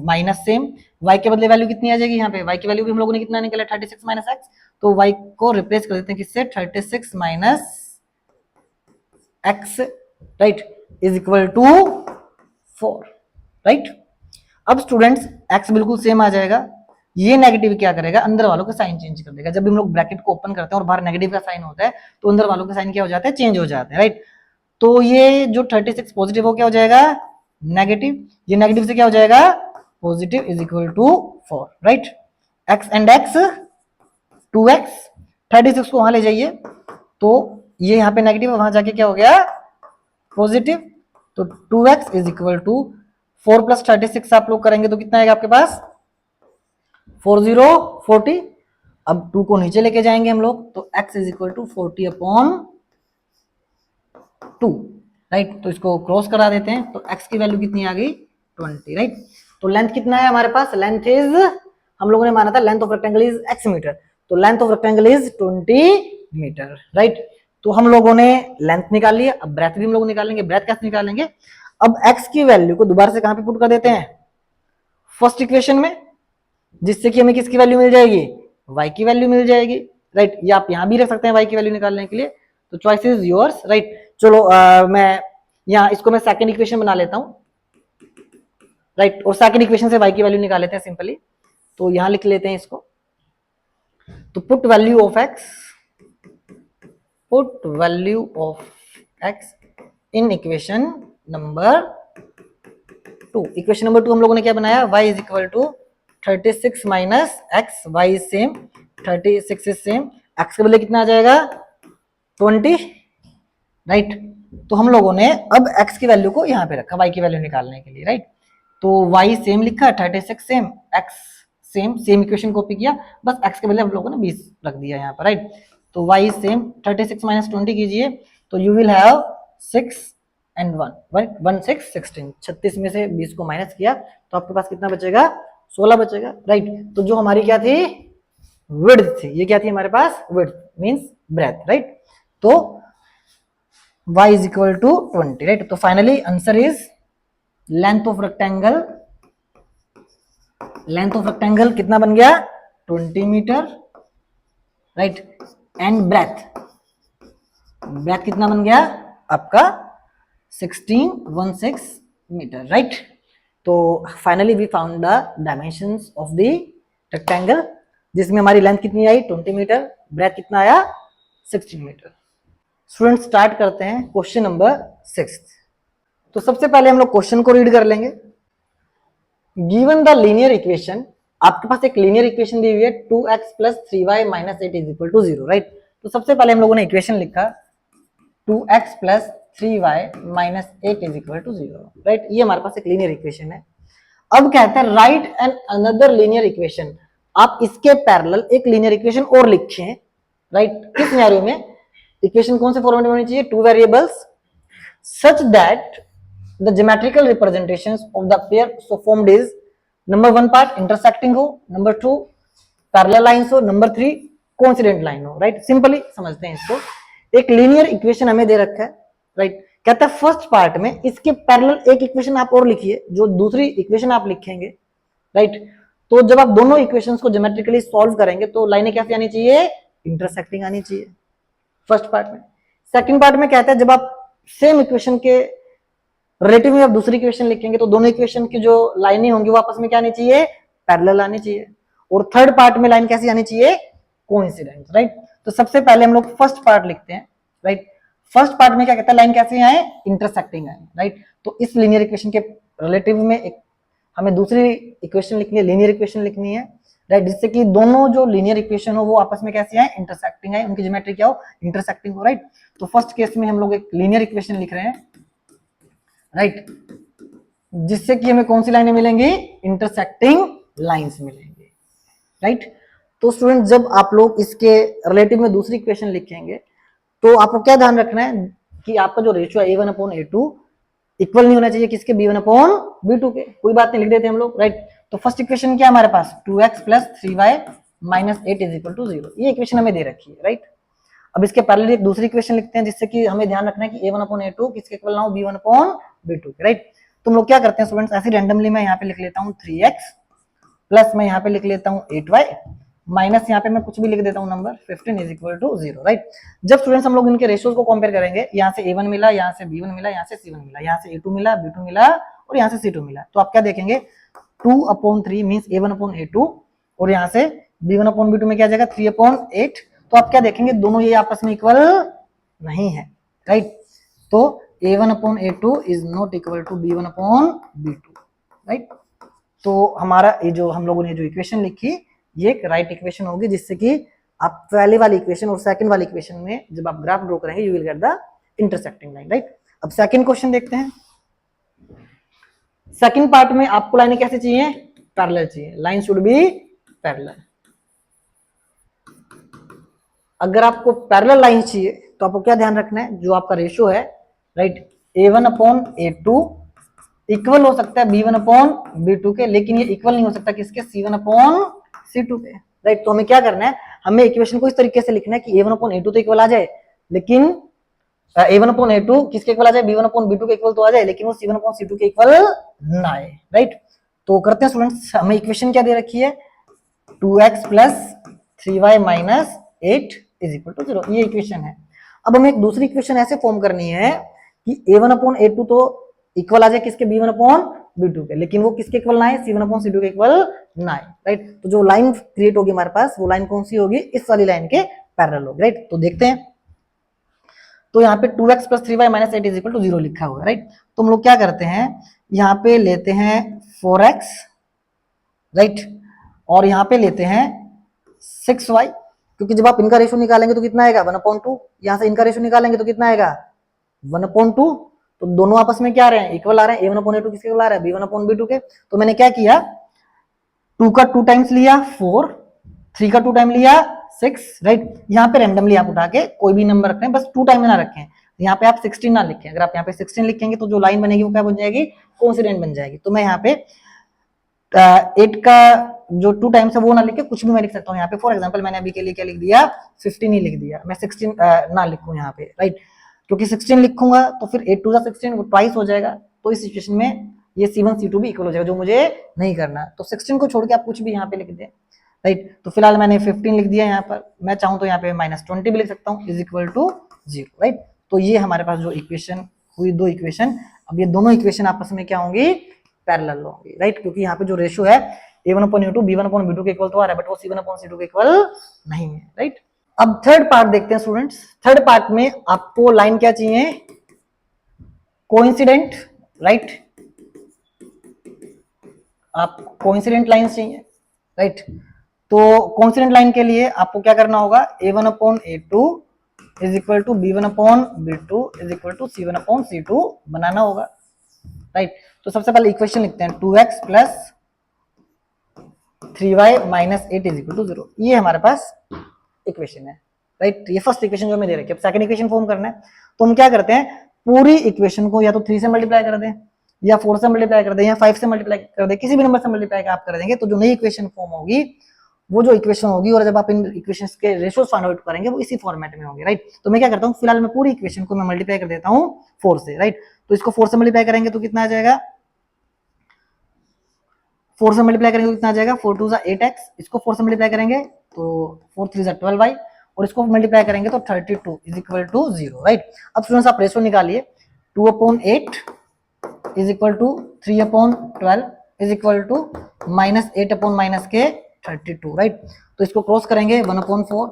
S1: माइनस सेम, y के बदले वैल्यू कितनी आ जाएगी, यहाँ पे y की वैल्यू भी हम लोगों ने कितना निकाला 36 माइनस x, तो y को रिप्लेस कर देते हैं किससे, 36 minus x, right, is equal to 4, right. अब स्टूडेंट्स x बिल्कुल सेम आ जाएगा, ये नेगेटिव क्या करेगा, अंदर वालों का साइन चेंज कर देगा। जब भी हम लोग ब्रैकेट को ओपन करते हैं और बाहर नेगेटिव का साइन होता है तो अंदर वालों का साइन क्या हो जाता है, चेंज हो जाते हैं, राइट। तो ये जो 36 पॉजिटिव हो क्या हो जाएगा, नेगेटिव, ये नेगेटिव से क्या हो जाएगा, positive, is equal to 4, right. x and x 2x, 36 को वहां ले जाइए तो ये यहाँ पे नेगेटिव है, वहां जाके क्या हो गया, पॉजिटिव, तो 2x is equal to 4 plus 36 आप लोग करेंगे तो कितना आएगा आपके पास, 40 40। अब 2 को नीचे लेके जाएंगे हम लोग तो x is equal to 40 upon 2, right. तो इसको क्रॉस करा देते हैं तो x की वैल्यू कितनी आ गई, 20, राइट। तो लेंथ कितना है हमारे पास, लेंथ इज, हम लोगों ने माना था length of rectangle is x metre, तो length of rectangle is 20 metre, right. तो हम लोगों ने लेंथ निकाल लिया, अब ब्रेथ भी हम लोग निकालेंगे। ब्रेथ कैसे निकालेंगे, अब x की वैल्यू को दोबारा से कहां पे पुट कर देते हैं, फर्स्ट इक्वेशन में, जिससे कि हमें किसकी वैल्यू मिल जाएगी, y की वैल्यू मिल जाएगी, राइट। ये आप यहां भी रख सकते हैं y की वैल्यू निकालने के लिए, तो चॉइस इज योर्स, राइट। चलो मैं यहाँ इसको मैं सेकंड इक्वेशन बना लेता हूं, राइट, और सेकंड इक्वेशन से y की वैल्यू निकाल लेते हैं सिंपली। तो यहां लिख लेते हैं इसको, तो put value of x, put value of x in equation number 2। Equation number 2 हम लोगों ने क्या बनाया, y is equal to 36 minus x, y is same, 36 is same, x के बदले कितना आ जाएगा, 20, राइट। तो हम लोगों ने अब x की वैल्यू को यहाँ पे रखा y की वैल्यू निकालने के लिए, राइट। तो y सेम लिखा, 36 same, x same, same equation copy किया, बस x के बदले हम लोगों ने 20 रख दिया यहाँ पर, राइट। तो y सेम, 36 माइनस 20 कीजिए तो you will have 6 and 1, right, 1 6 16, 36 में से 20 को माइनस किया तो आपके पास कितना बचेगा, 16 बचेगा, राइट। तो जो हमारी क्या थी, विड्थ थी, ये क्या थी हमारे पास, विड्थ मींस ब्रेथ, राइट। तो y is equal to 20, right. तो finally answer is length of rectangle, length of rectangle कितना बन गया, 20 metre, right, and breadth, breadth कितना बन गया आपका 16 मीटर, राइट। तो finally we found the dimensions of the rectangle, जिसमें हमारी लेंथ कितनी आई, 20 मीटर, ब्रेथ कितना आया, 16 मीटर। स्टूडेंट स्टार्ट करते हैं क्वेश्चन नंबर 6। तो सबसे पहले हम लोग क्वेश्चन को रीड कर लेंगे। गिवन द लीनियर इक्वेशन, आपके पास एक लीनियर इक्वेशन दी हुई है 2x plus 3y minus 8 is equal to 0, right. तो सबसे पहले हम लोगों ने इक्वेशन लिखा 2x plus 3y minus 8 is equal to 0, right. ये हमारे पास एक लीनियर इक्वेशन है। अब कहते हैं right and another linear equation, आप इसके पैरेलल एक लीनियर इक्वेशन और लिखें, राइट। किस सिनेरियो में, इक्वेशन कौन से फॉर्मेट में होनी चाहिए, 2 variables such that the geometrical representations of the pair so formed is number 1 part intersecting हो, number 2 parallel lines हो, number 3 coincident line हो, राइट। सिंपली समझते हैं इसको, एक लीनियर इक्वेशन हमें दे रखा है, राइट। कहता है फर्स्ट पार्ट में इसके पैरेलल एक इक्वेशन आप और लिखिए, जो दूसरी इक्वेशन आप लिखेंगे, राइट। तो जब आप दोनों इक्वेशंस को ज्योमेट्रिकली सॉल्व करेंगे तो लाइनें कैसी आनी चाहिए, इंटरसेक्टिंग आनी चाहिए फर्स्ट पार्ट में। सेकंड पार्ट में कहता है जब आप सेम इक्वेशन के रिलेटिव में आप दूसरी इक्वेशन लिखेंगे तो दोनों इक्वेशन की जो लाइनें होंगी वो आपस में क्या आनी चाहिए, पैरेलल आनी चाहिए। और थर्ड पार्ट में लाइन कैसी आनी चाहिए, कोइंसिडेंट, राइट। तो सबसे पहले हम लोग फर्स्ट पार्ट लिखते हैं, राइट। फर्स्ट पार्ट में क्या कहता है, लाइन कैसी आए, इंटरसेक्टिंग आए, राइट। तो इस लीनियर इक्वेशन के रिलेटिव में एक हमें दूसरी इक्वेशन लिखनी है, लीनियर इक्वेशन लिखनी है, राइट, जिससे कि दोनों जो लीनियर इक्वेशन हो वो आपस में कैसी आए, इंटरसेक्टिंग आए, उनकी ज्योमेट्री क्या हो, इंटरसेक्टिंग हो, राइट। तो फर्स्ट केस में हम लोग एक लीनियर इक्वेशन लिख रहे हैं, राइट, जिससे कि हमें कौन सी लाइनें मिलेंगी, इंटरसेक्टिंग लाइंस मिलेंगी, राइट। तो स्टूडेंट जब आप लोग इसके रिलेटिव में दूसरी इक्वेशन लिखेंगे तो आपको क्या ध्यान रखना है कि आपका जो रेशियो है A1/A2 इक्वल नहीं होना चाहिए किसके, B1/B2 के। कोई बात नहीं, लिख देते हम लोग, राइट। तो फर्स्ट इक्वेशन क्या है हमारे पास 2x plus 3y minus 8 is equal to 0, ये इक्वेशन हमें दे रखी है, राइट। अब इसके पैरेलल एक दूसरी इक्वेशन लिखते हैं जिससे कि हमें ध्यान रखना है कि a1 अपॉन a2 किसके इक्वल ना हो b1 अपॉन b2 के, राइट। तुम लोग क्या करते हैं स्टूडेंट्स, ऐसे रैंडमली मैं यहाँ पे लिख लेता हूँ 3x प्लस मैं यहाँ पे लिख लेता हूँ 8y माइनस यहाँ पे मैं कुछ भी लिख देता हूँ number 15 is equal to 0, right. जब स्टूडेंट्स हम लोग इनके रेशियोज को कंपेयर करेंगे, यहाँ से a1 मिला, यहाँ से b1 मिला, यहाँ से c1 मिला, यहाँ से a2 मिला, b2 मिला और यहाँ से c2 मिला, तो आप क्या देखेंगे 2/3 मीन्स a1 अपॉन a2 और यहाँ से b1 अपॉन b2 में क्या आ जाएगा 3/8, तो आप क्या देखेंगे दोनों ये आपस में इक्वल नहीं है, राइट। तो a1 upon a2 is not equal to b1 upon b2, right. तो हमारा ये जो हम लोगों ने जो इक्वेशन लिखी ये एक राइट इक्वेशन होगी, जिससे कि आप पहले वाली इक्वेशन और सेकंड वाली इक्वेशन में जब आप ग्राफ ड्रॉ करेंगे you will get the intersecting line, right. अब सेकंड क्वेश्चन देखते हैं। सेकंड पार्ट में आपको लाइनें कैसे चाहिए, पैरेलल चाहिए, लाइन शुड बी पैरेलल। अगर आपको पैरेलल लाइन चाहिए तो आपको क्या ध्यान रखना है, जो आपका रेशियो है, right, a1 upon a2 equal हो सकता है b1 अपॉन b2 के, लेकिन ये इक्वल नहीं हो सकता किसके, c1 अपॉन c2 के, राइट। तो हमें क्या करना है, हमें इक्वेशन को इस तरीके से लिखना है कि a1 अपॉन a2 तो इक्वल आ जाए, लेकिन a1 अपॉन a2 किसके इक्वल आ जाए, b1 अपॉन b2 के इक्वल तो आ जाए, लेकिन वो c1 अपॉन c2 के इक्वल ना आए, राइट। तो करते हैं स्टूडेंट्स, हमें इक्वेशन क्या दे रखी है 2x plus 3y minus 8 is equal to 0, ये इक्वेशन है। अब हमें एक दूसरी इक्वेशन ऐसे फॉर्म करनी है कि a1 अपॉन a2 तो इक्वल आ जाए किसके, b1 अपॉन b2 के, लेकिन वो किसके इक्वल ना है, c1 अपॉन c2 के इक्वल ना है, राइट। तो जो लाइन क्रिएट होगी हमारे पास वो लाइन कौन सी होगी, इस वाली लाइन के पैरेलल होगी, राइट। तो देखते हैं, तो यहाँ पे 2x plus 3y minus 8 is equal to 0 लिखा हुआ है, राइट। तो हम लोग क्या करते हैं, यहाँ पे लेते हैं 4x, राइट, और यहाँ पे लेते हैं 6y, क्योंकि जब आप इनका रेशियो निकालेंगे तो कितना आएगा 1/2, यहाँ से इनका रेशियो निकालेंगे तो कितना आएगा 1/2, तो दोनों आपस में क्या आ रहे हैं, इक्वल आ रहे हैं, a1 अपॉन a2 किसके इक्वल आ रहा है, b1 अपॉन b2 के। तो मैंने क्या किया 2 का 2 टाइम्स लिया 4, 3 का 2 टाइम लिया 6, राइट। यहाँ पे रैंडमली आप उठा के कोई भी नंबर रखें, बस 2 टाइम में ना रखें, यहाँ पे आप 16 ना लिखें, अगर आप यहाँ पे 16 लिखेंगे तो जो लाइन बनेगी वो क्या बन जाएगी, कोइंसिडेंट बन जाएगी। तो मैं यहाँ पे 8 का जो 2 टाइम्स है वो ना लिखे, कुछ भी मैं लिख सकता हूँ यहाँ पे, फॉर एग्जांपल मैंने अभी के लिए क्या लिख दिया 15 ही लिख दिया, मैं 16 ना लिखूं यहाँ पे, राइट, क्योंकि 16 लिखूंगा तो फिर 8 2 जा 16 वो ट्वाइस हो जाएगा, तो इस सिचुएशन में ये c1 c2 भी इक्वल हो जाएगा, जो मुझे नहीं करना। तो 16 को छोड़ के आप कुछ भी यहाँ पे लिख दें, राइट। तो फिलहाल मैंने 15 लिख दिया यहाँ पर, मैं चाहूँ तो यहाँ पे -20 भी लिख सकता हूँ, इज इक्वल टू 0, राइट। तो ये हमारे पास जो इक्वेशन हुई, दो इक्वेशन, अब ये दोनों इक्वेशन आपस में क्या होंगी, पैरेलल होंगी, राइट, क्योंकि यहाँ पे जो रेशियो है a1 upon a2 b1 upon b2 के इक्वल तो आ रहा है, बट वो c1 अपॉन c2 के इक्वल नहीं है, राइट। अब थर्ड पार्ट देखते हैं स्टूडेंट्स। थर्ड पार्ट में आपको लाइन क्या चाहिए, कोइंसिडेंट, राइट, आप कोइंसिडेंट लाइन चाहिए, राइट। तो कोइंसिडेंट लाइन के लिए आपको क्या करना होगा, a1 upon a2 is equal to b1 upon b2 is equal to c1 upon c2 बनाना होगा, राइट। तो सबसे पहले इक्वेशन लिखते हैं 2x plus 3y minus 8 is equal to 0, ये हमारे पास इक्वेशन है, राइट। ये फर्स्ट इक्वेशन जो हमें दे रखी है। अब सेकंड इक्वेशन फॉर्म करना है, तो हम क्या करते हैं, पूरी इक्वेशन को या तो 3 से मल्टीप्लाई कर दें, या 4 से मल्टीप्लाई कर दें, या 5 से मल्टीप्लाई कर दें, किसी भी नंबर से मल्टीप्लाई आप कर देंगे तो जो नई इक्वेशन फॉर्म होगी वो जो इक्वेशन होगी, और जब आप इन इक्वेशंस के रेशियोज फाइंड आउट करेंगे वो इसी फॉर्मेट में होंगे, राइट। तो मैं क्या करता हूँ, फिलहाल मैं पूरी इक्वेशन को मैं मल्टीप्लाई कर देता हूँ 4 से, राइट। तो इसको 4 से मल्टीप्लाई करेंगे तो कितना आ जाएगा, 4 से मल्टीप्लाई करेंगे तो कितना आ जाएगा, 4 2 8x, इसको 4 से मल्टीप्लाई करेंगे तो 4 3 12y, और इसको मल्टीप्लाई करेंगे तो 32 इज इक्वल टू 0, राइट। अब स्टूडेंट्स आप रेशियो निकालिए, 2/8 is equal to 3/12 is equal to -8 के 32, राइट। तो इसको क्रॉस करेंगे 1/4,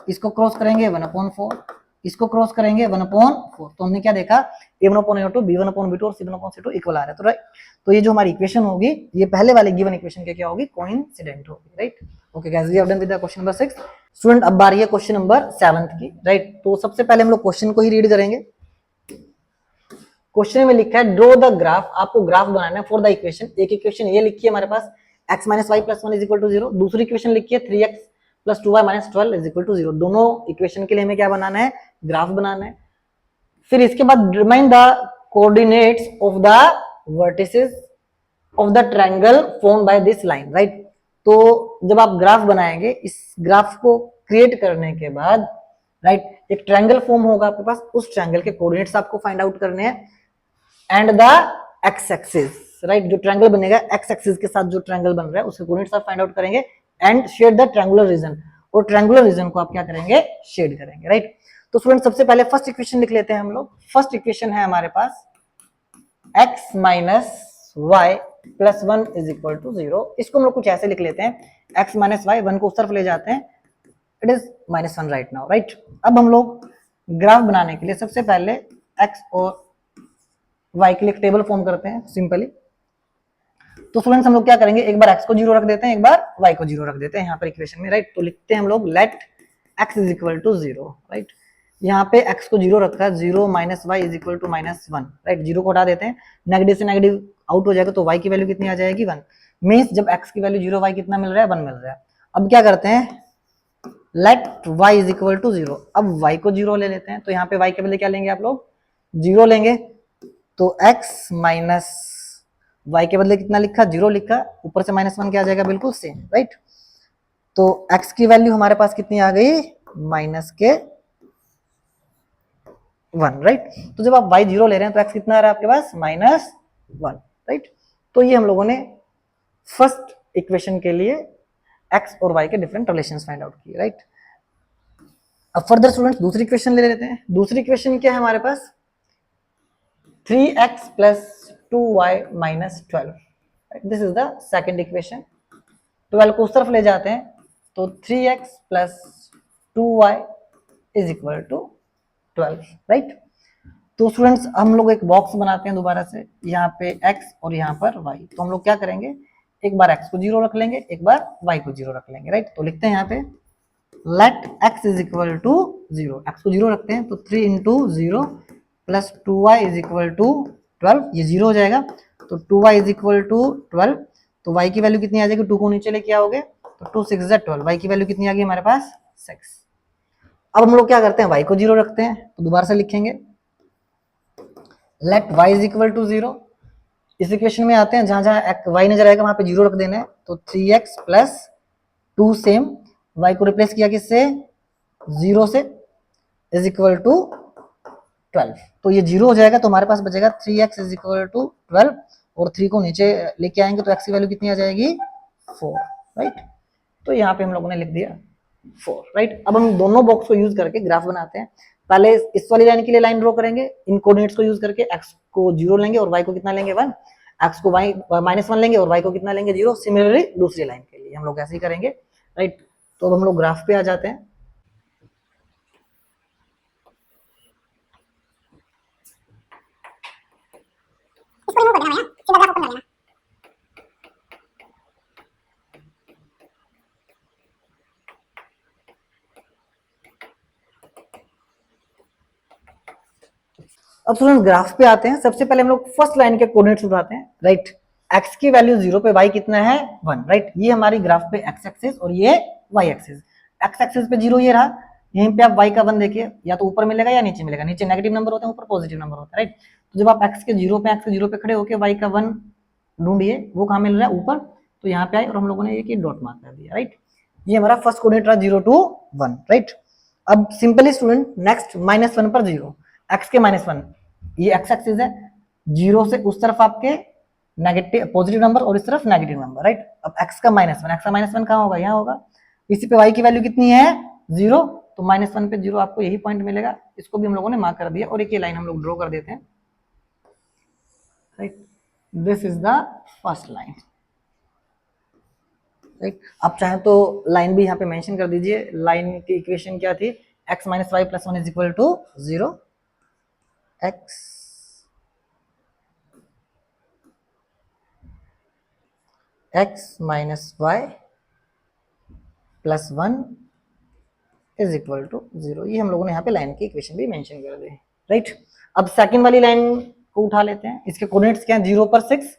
S1: इसको क्रॉस करेंगे 1/4, इसको क्रॉस करेंगे 1/4, तो हमने क्या देखा, a1 upon a2 b1 upon b2 और c1 अपॉन c2 इक्वल आ रहा है, तो राइट। तो ये जो हमारी इक्वेशन होगी ये पहले वाले गिवन इक्वेशन के क्या होगी, कोइंसिडेंट होगी, right. Okay guys, we have done with the question number 6। Student अब बारी है क्वेश्चन नंबर 7 की, राइट। तो सबसे पहले हम लोग क्वेश्चन को ही रीड करेंगे। क्वेश्चन में लिखा है ड्रॉ द ग्राफ, आपको ग्राफ बनाना है फॉर द इक्वेशन। एक इक्वेशन ये लिखी है हमारे पास x minus y plus 1 is equal to 0, दूसरी इक्वेशन लिखी है 3x plus 2y minus 12 is equal to 0। दोनों इक्वेशन के लिए हमें क्या बनाना है, ग्राफ बनाना है। फिर इसके बाद determine the coordinates of the vertices of the triangle form by this line, right. तो जब आप ग्राफ बनाएंगे, इस ग्राफ को क्रिएट करने के बाद, राइट, एक ट्रायंगल फॉर्म होगा आपके पास, उस ट्रायंगल के कोऑर्डिनेट्स आपको फाइंड आउट करने हैं and the x axis, right. जो ट्रायंगल बनेगा एक्स एक्सिस के साथ जो ट्रायंगल बन रहा है उसके कोऑर्डिनेट्स आप फाइंड आउट करेंगे and shade the triangular region, और ट्रायंगुलर रीजन को आप क्या करेंगे, शेड करेंगे, राइट। तो स्टूडेंट सबसे पहले फर्स्ट इक्वेशन लिख लेते हैं हम लोग। फर्स्ट इक्वेशन है हमारे पास x minus y plus 1 is equal to 0। इसको हम लोग कुछ ऐसे लिख लेते हैं, x माइनस वाई, 1 को उस तरफ ले जाते हैं, it is -1 right now, right. अब हम लोग ग्राफ बनाने के लिए सबसे पहले x और y के लिए एक टेबल फॉर्म करते हैं सिंपली। तो स्टूडेंट्स हम लोग क्या करेंगे, एक बार x को 0 रख देते हैं, एक बार y को 0 रख देते हैं यहाँ पर इक्वेशन में, राइट। तो लिखते हैं हम लोग let x is equal to 0, right. यहाँ पे x को 0 रखा है, 0 minus y is equal to -1, right. 0 को हटा देते हैं, नेगेटिव से नेगेटिव आउट हो जाएगा, तो y की वैल्यू कितनी आ जाएगी, 1। मीन्स जब x की वैल्यू 0, y कितना मिल रहा है, 1 मिल रहा है। अब क्या करते हैं, let y is equal to 0। अब y को 0 ले लेते हैं, तो यहाँ पे y के बदले क्या लेंगे आप लोग, 0 लेंगे। तो x माइनस y के बदले कितना लिखा, 0 लिखा, ऊपर से -1 क्या आ जाएगा, बिल्कुल सेम, राइट। तो x की वैल्यू हमारे पास कितनी आ गई, -1, राइट। तो जब आप y 0 ले रहे हैं तो x कितना आ रहा है आपके पास, -1, राइट। तो ये हम लोगों ने फर्स्ट इक्वेशन के लिए x और y के डिफरेंट रिलेशंस फाइंड आउट किए, राइट। अब फर्दर स्टूडेंट्स दूसरी इक्वेशन ले लेते हैं। दूसरी इक्वेशन क्या है हमारे पास, 3x plus 2y minus 12, this is the second equation. 12 को उस तरफ ले जाते हैं, तो 3x plus 2y is equal to 12, right. तो स्टूडेंट्स हम लोग एक बॉक्स बनाते हैं दोबारा से, यहाँ पे x और यहाँ पर y। तो हम लोग क्या करेंगे, एक बार x को 0 रख लेंगे, एक बार y को 0 रख लेंगे, राइट। तो लिखते हैं यहाँ पे let x is equal to 0, x को 0 रखते हैं, तो 3 into 0 plus 2y is equal to 12, ये 0 हो जाएगा, तो 2y इज इक्वल टू 12। तो y की वैल्यू कितनी आ जाएगी, 2 को नीचे लेके आओगे, तो 2 6 12, y की वैल्यू कितनी आ गई हमारे पास, 6। अब हम लोग क्या करते हैं, y को 0 रखते हैं, तो दोबारा से लिखेंगे let y is equal to 0। इस इक्वेशन में आते हैं, जहां जहां y नजर आएगा वहां पे 0 रख देना है, तो 3x प्लस 2 सेम, y को रिप्लेस किया किससे, 0 से, इज इक्वल टू 12। तो ये 0 हो जाएगा, तो हमारे पास बचेगा 3x इज इक्वल टू 12, और 3 को नीचे लेके आएंगे तो x की वैल्यू कितनी आ जाएगी, 4, राइट। तो यहाँ पे हम लोगों ने लिख दिया 4, राइट। अब हम दोनों बॉक्स को यूज करके ग्राफ बनाते हैं। पहले इस वाली लाइन के लिए लाइन ड्रॉ करेंगे, इन कोऑर्डिनेट्स को यूज करके, x को 0 लेंगे और y को कितना लेंगे, 1, x को y -1 लेंगे और y को कितना लेंगे, 0। सिमिलरली दूसरी लाइन के लिए हम लोग ऐसे ही करेंगे, राइट। तो अब हम लोग ग्राफ पे आ जाते हैं।
S2: इसको रिमूव कर देना है, सीधा ग्राफ ओपन कर लेना।
S1: अब स्टूडेंट ग्राफ पे आते हैं। सबसे पहले हम लोग फर्स्ट लाइन के कोऑर्डिनेट्स उठाते हैं, राइट। x की वैल्यू 0 पे, y कितना है, 1, राइट। ये हमारी ग्राफ पे x एक्सिस और ये y एक्सिस। x एक्सिस पे 0 ये रहा, यहीं पे आप y का 1 देखिए, या तो ऊपर मिलेगा या नीचे मिलेगा, नीचे नेगेटिव नंबर होते हैं, ऊपर पॉजिटिव नंबर होता है, राइट। तो जब आप x के 0 पे खड़े होकर y का 1 ढूंढिए, वो कहाँ मिल रहा है, ऊपर, तो यहाँ पे आए और हम लोगों ने ये डॉट मार्क कर दिया, राइट। ये हमारा फर्स्ट कोऑर्डिनेट रहा 0 to 1, राइट। अब सिंपली स्टूडेंट नेक्स्ट -1 पर 0, x के -1, ये x एक्सिस है, 0 से उस तरफ आपके नेगेटिव पॉजिटिव नंबर और इस तरफ नेगेटिव नंबर, राइट। अब x का -1 कहाँ होगा, यहाँ होगा। इसी पे y की वैल्यू कितनी है, 0, तो -1 पे 0 आपको यही पॉइंट मिलेगा। इसको भी हम लोगों ने मार्क कर दिया, और एक ये लाइन हम लोग ड्रॉ कर देते हैं, right. This is the first line, right. आप चाहें तो लाइन भी यहाँ पे मेंशन कर दीजिए। लाइन की इक्वेशन क्या थी, x - y + 1 is equal to 0, x - y + 1 is equal to 0। ये हम लोगों ने यहाँ पे लाइन की इक्वेशन भी मेंशन कर दी, राइट। अब सेकंड वाली लाइन को उठा लेते हैं। इसके कोऑर्डिनेट्स क्या हैं, 0 पर 6,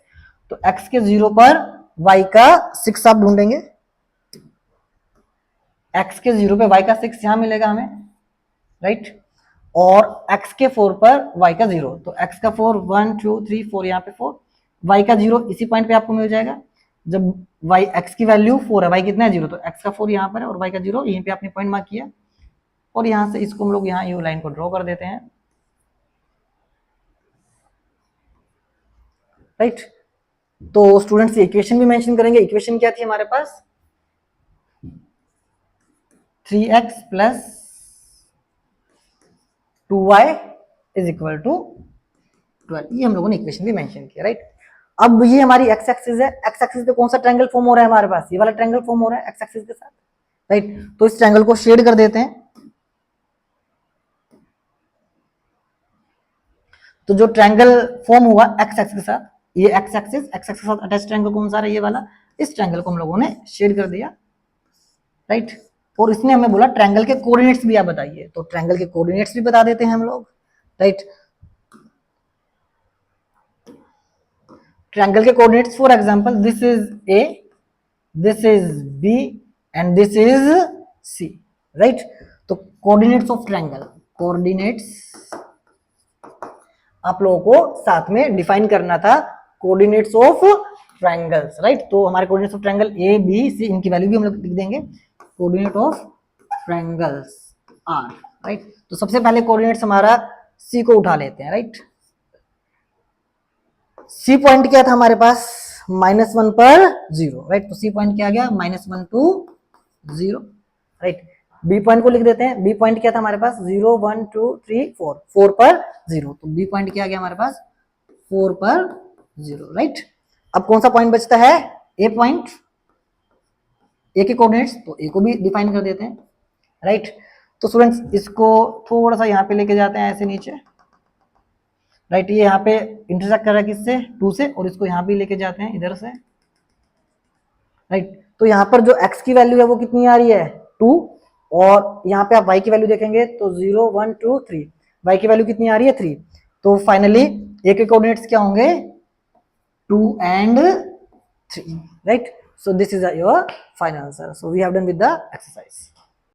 S1: तो x के 0 पर y का 6 आप ढूंढेंगे, x के 0 पे y का 6 यहाँ मिलेगा हमें, राइट। और x के 4 पर y का 0, तो x का 4 1 2 3 4, यहाँ पे 4, y का 0 इसी पॉइंट पे आपको मिल जाएगा। जब y x की वैल्यू 4 है, y कितना है 0, तो x का 4 यहाँ पर है और y का 0 यहीं पे आपने पॉइंट मार्क किया और यहाँ से इसको हम लोग यहाँ यू लाइन को ड्रॉ कर देते हैं, राइट। तो स्टूडेंट्स इक्वेशन भी मेंशन करेंगे। इक्वेशन क्या थी हमारे पास, 3x plus 2y is equal to 12, ये हम लोगों ने इक्वेशन भी मेंशन किया, राइट। अब ये हमारी x एक्सिस है, x एक्सिस पे कौन सा ट्रायंगल फॉर्म हो रहा है हमारे पास, ये वाला ट्रायंगल फॉर्म हो रहा है x एक्सिस के साथ, राइट। तो इस ट्रायंगल को शेड कर देते हैं। तो जो ट्रायंगल फॉर्म हुआ x एक्सिस के साथ, ये x एक्सिस के साथ अटैच ट्रायंगल कौन सा है, ये वाला, इस ट्रायंगल को हम लोगों ने शेड कर दिया, राइट। और इसने हमें बोला ट्रायंगल के कोऑर्डिनेट्स भी आप बताइए, तो ट्रायंगल के कोऑर्डिनेट्स भी बता देते हैं हम लोग, राइट। ट्रायंगल के coordinates, for example this is a, this is b and this is c, right. तो कोऑर्डिनेट्स ऑफ ट्रायंगल, कोऑर्डिनेट्स आप लोगों को साथ में डिफाइन करना था, कोऑर्डिनेट्स ऑफ ट्रायंगल्स, राइट। तो हमारे coordinates of triangle a b c, इनकी वैल्यू भी हम लोग लिख देंगे, coordinate of triangles are, right. तो सबसे पहले कोऑर्डिनेट्स हमारा c को उठा लेते हैं, राइट। c पॉइंट क्या था हमारे पास, -1 पर 0, राइट। तो c पॉइंट क्या आ गया, -1 to 0, राइट। b पॉइंट को लिख देते हैं, b पॉइंट क्या था हमारे पास, 0 1 2 3 4, 4 पर 0, तो b पॉइंट क्या आ गया हमारे पास, 4 पर 0, राइट। अब कौन सा पॉइंट बचता है, a पॉइंट, a के कोऑर्डिनेट्स, तो a को भी डिफाइन कर देते हैं, राइट। तो स्टूडेंट्स इसको थोड़ा सा यहाँ पे लेके जाते हैं ऐसे नीचे, राइट। ये यहाँ पे इंटरसेक्ट कर रहा है किससे, 2 से, और इसको यहाँ भी लेके जाते हैं इधर से, राइट। तो यहाँ पर जो x की वैल्यू है वो कितनी आ रही है, 2, और यहाँ पे आप y की वैल्यू देखेंगे तो 0 1 2 3, y की वैल्यू कितनी आ रही है 3। तो फाइनली a के कोऑर्डिनेट्स क्या होंगे, 2 and 3, right. So this is your final answer. So we have done with the exercise.